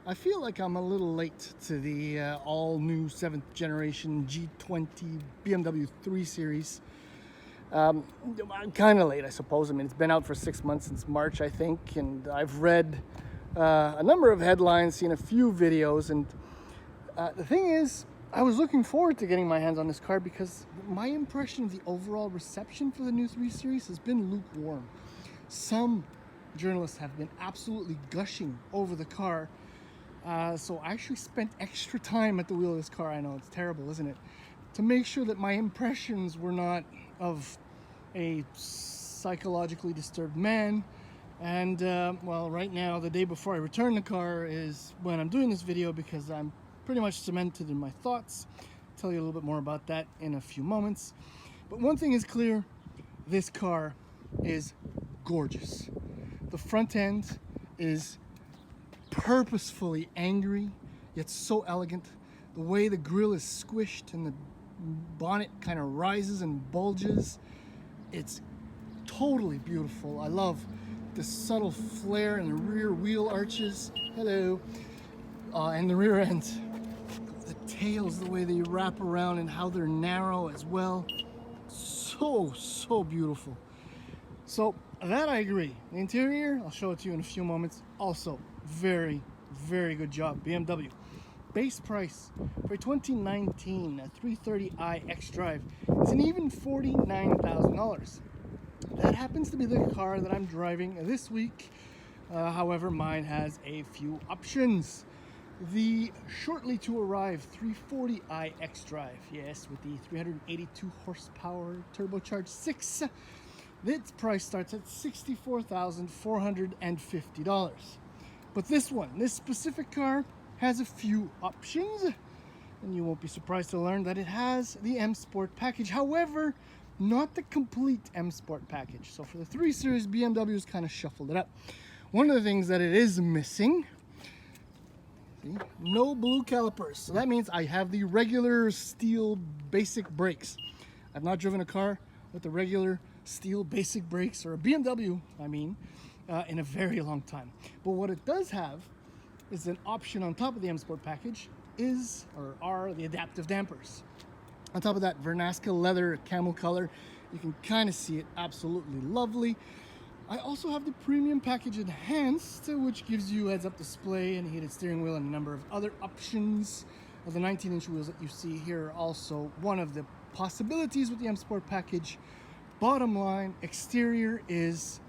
I feel like I'm a little late to the all-new 7th generation G20 BMW 3 Series. Kind of late, I suppose. I mean, it's been out for 6 months, since March, I think, and I've read a number of headlines, seen a few videos, and the thing is, I was looking forward to getting my hands on this car because my impression of the overall reception for the new 3 Series has been lukewarm. Some journalists have been absolutely gushing over the car. So I actually spent extra time at the wheel of this car. I know it's terrible, isn't it? To make sure that my impressions were not of a psychologically disturbed man. And well, right now, the day before I return the car is when I'm doing this video because I'm pretty much cemented in my thoughts. I'll tell you a little bit more about that in a few moments. But one thing is clear, this car is gorgeous. The front end is purposefully angry, yet so elegant. The way the grille is squished and the bonnet kind of rises and bulges, it's totally beautiful. I love the subtle flare in the rear wheel arches. Hello. And the rear end. The tails, the way they wrap around and how they're narrow as well. So beautiful. So that I agree. The interior, I'll show it to you in a few moments. Also, very good job, BMW. Base price for 2019 330i xDrive is an even $49,000. That happens to be the car that I'm driving this week. However, mine has a few options. The shortly to arrive 340i xDrive, yes, with the 382 horsepower turbocharged 6. Its price starts at $64,450. But this specific car has a few options, and you won't be surprised to learn that it has the M Sport package. However, not the complete M Sport package. So for the 3 Series, BMW's kind of shuffled it up. One of the things that it is missing, see, no blue calipers. So that means I have the regular steel basic brakes. I've not driven a car with the regular steel basic brakes, or a BMW, in a very long time. But what it does have is an option on top of the M Sport package are the adaptive dampers. On top of that, Vernasca leather camel color. You can kind of see it, absolutely lovely. I also have the premium package enhanced, which gives you heads-up display and heated steering wheel and a number of other options. The 19-inch wheels that you see here are also one of the possibilities with the M Sport package. Bottom line, exterior is,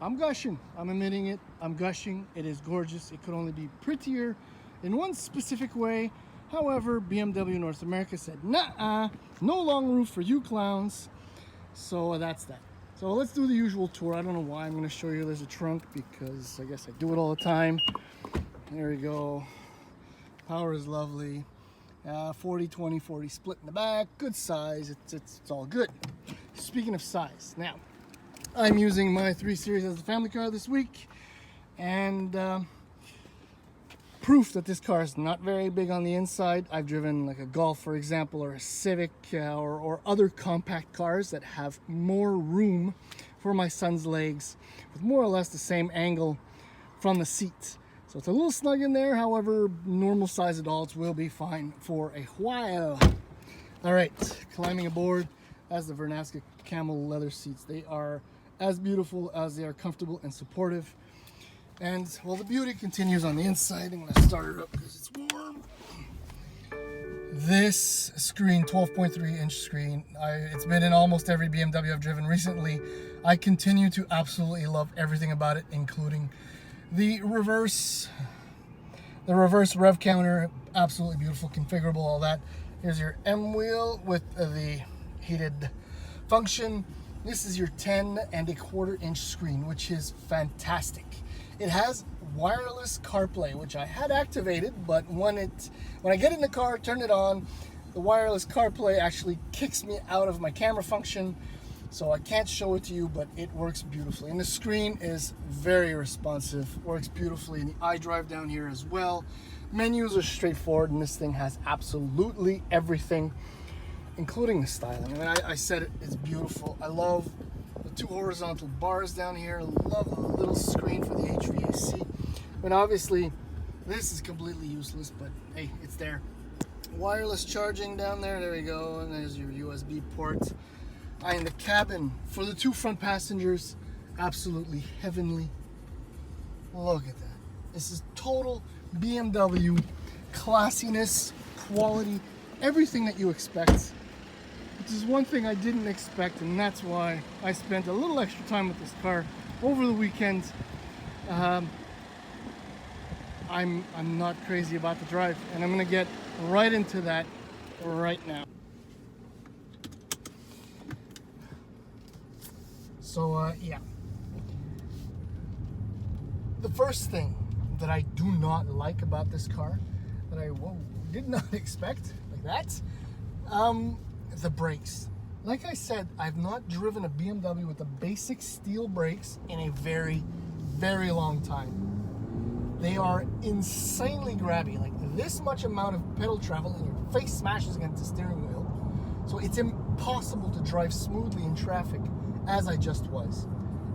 I'm gushing. I'm admitting it. I'm gushing. It is gorgeous. It could only be prettier in one specific way. However, BMW North America said, nah, no long roof for you clowns. So that's that. So let's do the usual tour. I don't know why I'm going to show you there's a trunk, because I guess I do it all the time. There we go. Power is lovely. 40-20-40 split in the back. Good size. It's all good. Speaking of size, now I'm using my 3 Series as a family car this week, and proof that this car is not very big on the inside. I've driven like a Golf, for example, or a Civic, or other compact cars that have more room for my son's legs, with more or less the same angle from the seat. So it's a little snug in there. However, normal size adults will be fine for a while. All right, climbing aboard. As the Vernasca camel leather seats, they are as beautiful as they are comfortable and supportive. And well, the beauty continues on the inside. I'm going to start it up because it's warm. This screen, 12.3-inch screen, it's been in almost every BMW I've driven recently. I continue to absolutely love everything about it, including the reverse rev counter. Absolutely beautiful, configurable, all that. Here's your M wheel with the heated function. This is your 10.25-inch screen, which is fantastic. It has wireless CarPlay, which I had activated, but when I get in the car, turn it on, the wireless CarPlay actually kicks me out of my camera function, so I can't show it to you, but it works beautifully. And the screen is very responsive, works beautifully. And the iDrive down here as well. Menus are straightforward, and this thing has absolutely everything, including the styling. I said it, it's beautiful. I love the 2 horizontal bars down here. I love the little screen for the HVAC. Obviously, This is completely useless, but hey, it's there. Wireless charging down there. There we go. And there's your USB port. In the cabin for the 2 front passengers, absolutely heavenly. Look at that. This is total BMW classiness, quality, everything that you expect. Which is one thing I didn't expect, and that's why I spent a little extra time with this car over the weekend. I'm not crazy about the drive, and I'm gonna get right into that right now. So yeah, the first thing that I do not like about this car, that I did not expect like that, the brakes. Like I said, I've not driven a BMW with the basic steel brakes in a very, very long time. They are insanely grabby, like this much amount of pedal travel and your face smashes against the steering wheel. So it's impossible to drive smoothly in traffic as I just was.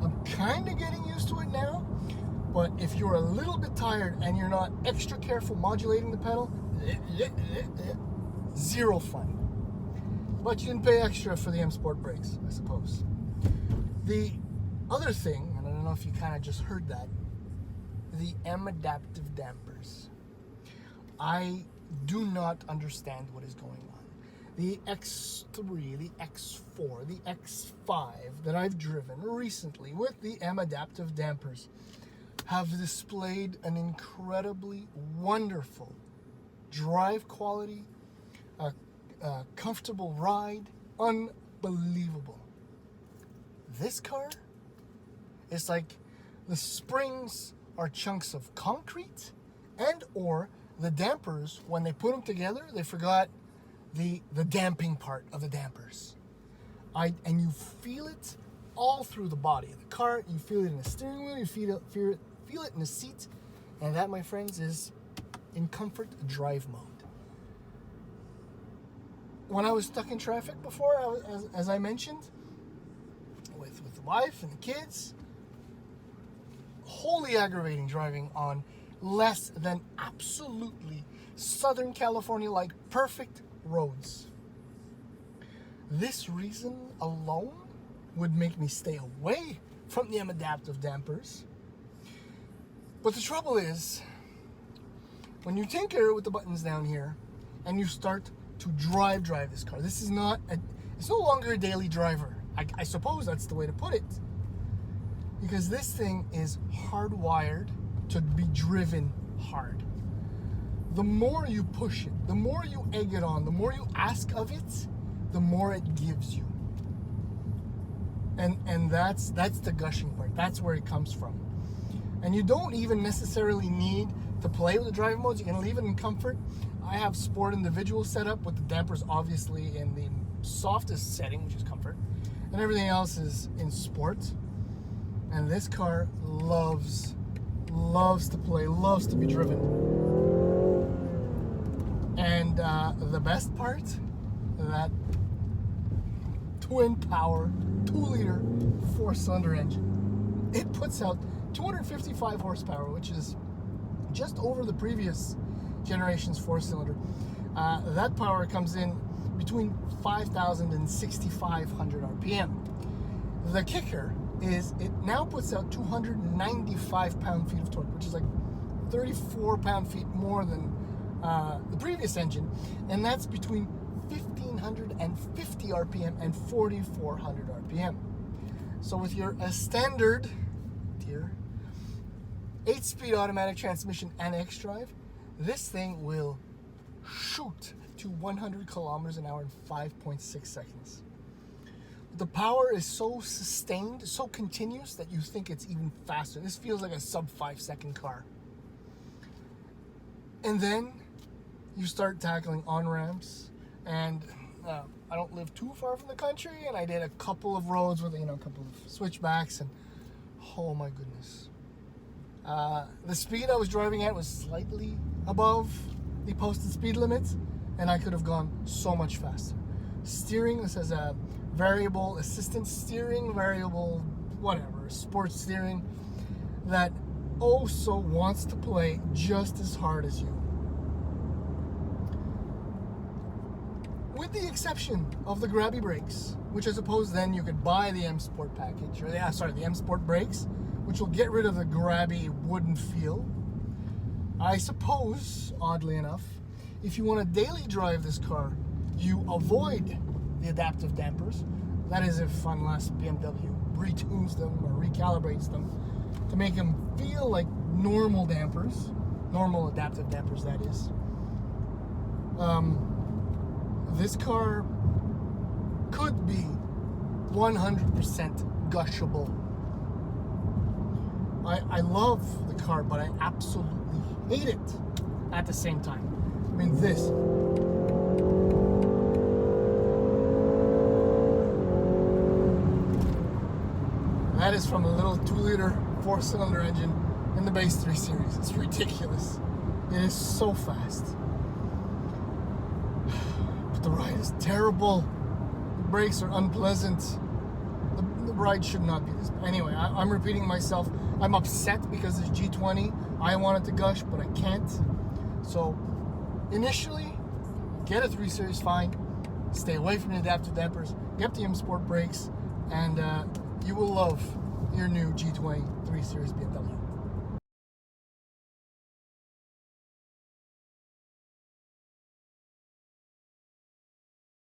I'm kind of getting used to it now, but if you're a little bit tired and you're not extra careful modulating the pedal, zero fun. But you didn't pay extra for the M Sport brakes, I suppose. The other thing, and I don't know if you kind of just heard that, the M adaptive dampers. I do not understand what is going on. The X3, the X4, the X5 that I've driven recently with the M adaptive dampers have displayed an incredibly wonderful drive quality, a comfortable ride, unbelievable. This car is like the springs are chunks of concrete, and or the dampers, when they put them together, they forgot the damping part of the dampers. And you feel it all through the body of the car. You feel it in the steering wheel, you feel it in the seat, and that, my friends, is in comfort drive mode. When I was stuck in traffic before, as I mentioned, with the wife and the kids, wholly aggravating driving on less than absolutely Southern California-like perfect roads. This reason alone would make me stay away from the M adaptive dampers. But the trouble is, when you tinker with the buttons down here and you start to drive this car, it's no longer a daily driver. I suppose that's the way to put it. Because this thing is hardwired to be driven hard. The more you push it, the more you egg it on, the more you ask of it, the more it gives you. And that's the gushing part. That's where it comes from. And you don't even necessarily need to play with the drive modes. You can leave it in comfort. I have Sport Individual set up with the dampers obviously in the softest setting, which is comfort, and everything else is in sport. And this car loves to play, loves to be driven. And the best part, that twin power, 2-liter, 4-cylinder engine. It puts out 255 horsepower, which is just over the previous generation's 4-cylinder. That power comes in between 5,000 and 6,500 RPM. The kicker is it now puts out 295 pound-feet of torque, which is like 34 pound-feet more than the previous engine, and that's between 1,550 RPM and 4,400 RPM. So with your standard tier 8-speed automatic transmission and xDrive, this thing will shoot to 100 kilometers an hour in 5.6 seconds. The power is so sustained, so continuous, that you think it's even faster. This feels like a sub 5-second car. And then you start tackling on-ramps, and I don't live too far from the country, and I did a couple of roads with, a couple of switchbacks, and oh my goodness. The speed I was driving at was slightly above the posted speed limit, and I could have gone so much faster. Steering, this has a variable assistance steering, variable whatever, sports steering, that also wants to play just as hard as you. With the exception of the grabby brakes, which I suppose then you could buy the M Sport package, or the M Sport brakes, which will get rid of the grabby wooden feel. I suppose, oddly enough, if you want to daily drive this car, you avoid the adaptive dampers. That is if, unless BMW retunes them or recalibrates them to make them feel like normal dampers, normal adaptive dampers, that is. This car could be 100% gushable. I love the car, but I absolutely hate it at the same time. I mean, this. That is from a little 2-liter 4-cylinder engine in the base 3 Series. It's ridiculous. It is so fast. But the ride is terrible. The brakes are unpleasant. The ride should not be this bad. Anyway, I'm repeating myself. I'm upset because it's G20. I want it to gush, but I can't. So, initially, get a 3 Series fine. Stay away from the adaptive dampers. Get the M Sport brakes, and you will love your new G20 3 Series BMW.